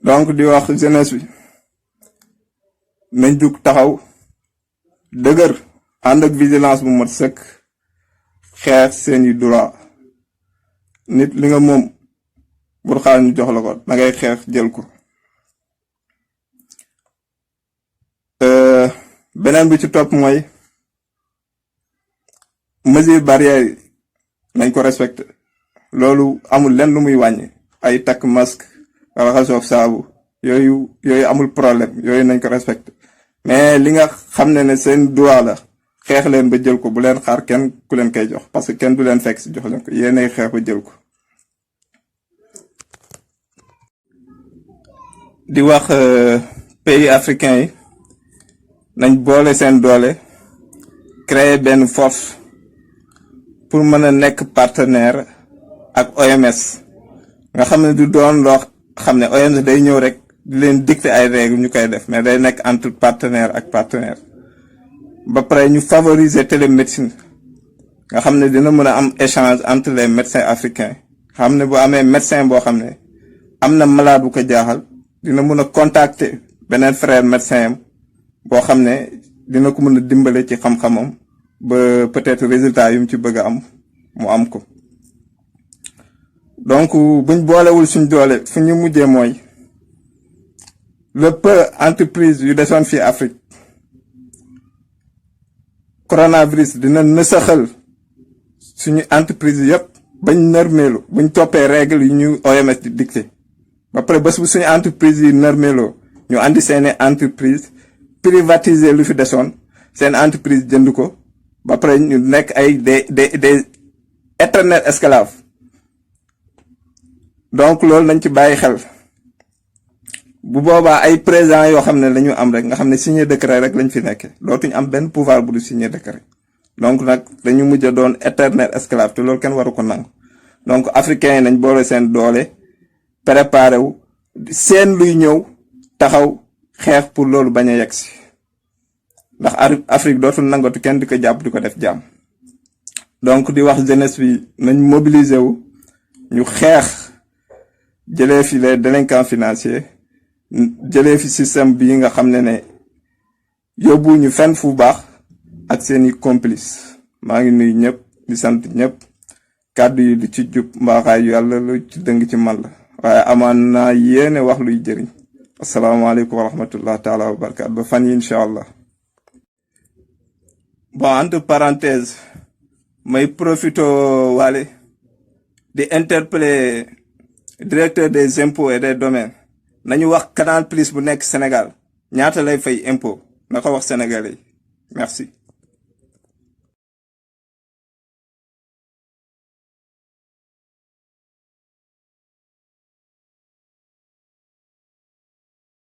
donc di wax jeunesse bi nañ jug taxaw dëgër, ànd ak vigilance bu mat sëkk, xeex seeni droit. nit li nga moom bur xaar ñu jox la ko, da ngay xeex jël ko. beneen bi ci topp mooy mesure barrière yi nañ ko respecté, loolu amul lenn lu muy wàññi. ay takk masque, raxasoof saabu, yooyu amul problème, yooyu nañ ko respecté. mais li nga xam ne seen droit la, xeex leen ba jël ko, bu leen xaar kenn ku leen koy jox, parce que kenn du leen fekk si jox leen ko, yéenay xeex ba jël ko. di wax pays africains yi nañ boole seen doole, créer benn force pour mën a nekk partenaire ak OMS, nga xam ne du doon loo xam ne OMS day ñëw rek di leen dicter ay règles ñu koy def, mais day nekk entre partenaire ak partenaire. ba pare ñu favoriser télémédecine, nga xam ne dina mën a am échange entre les médecins africains, xam ne bu amee médecin boo xam ne am na malade bu ko jaaxal, dina mën a contacter beneen frère médecin am boo xam ne dina ko mën a dimbale ci xam-xamam ba peut-être résultat yu mu ci bëgg a am mu am ko. donc buñ boolewul suñ doole fu ñu mujjee mooy le peu entreprise yu desoon fii Afrique, coronavirus dina nësaxal suñu entreprise yëpp bañ nërmeelu, buñ toppee règle yu ñu OMS di dicté. ba pare bés bu suñu entreprise yi nërmeeloo ñu andi seeni entreprise privatiser lu fi desoon, seen entreprise jënd ko ba pare ñu nekk ay des éternels esclaves donc loolu nañ ci bàyyi xel bu boobaa ay président yoo xam ne lañu am rek nga xam ne signer décret rek lañ fi nekkee dootuñ am benn pouvoir bu du signer décret donc nag dañu mujj a doon éternel esclave te loolu kenn waru ko nangu donc africains yi nañ boole seen doole préparé wu seen luy ñëw taxaw xeex pour loolu bañ a yegg si ndax Afrique dootul nangatu kenn di ko jàpp di ko def jàmm donc di wax jeunesse bi nañ mobiliser wu ñu xeex jëlee fi les délinquants financiers jëlee fi système bii nga xam ne yóbbu ñu fenn fu baax ak seeni complice maa ngi nuyu ñëpp di sant ñëpp kàddu yi lu ci jub mbaaxaay yàlla lu ci dëng ci man la waaye amaan naa yéene wax luy jëriñ asalaamaaleykum wa rahmatullah taala wa barakaatu ba fan yi incha allah. Bon, entre parenthèses may profito waale di interpeller directeur des impôts et des domaines nañu wax Canal Plus bu nekk Sénégal ñaata lay fay impôt na ko wax sénégalais merci.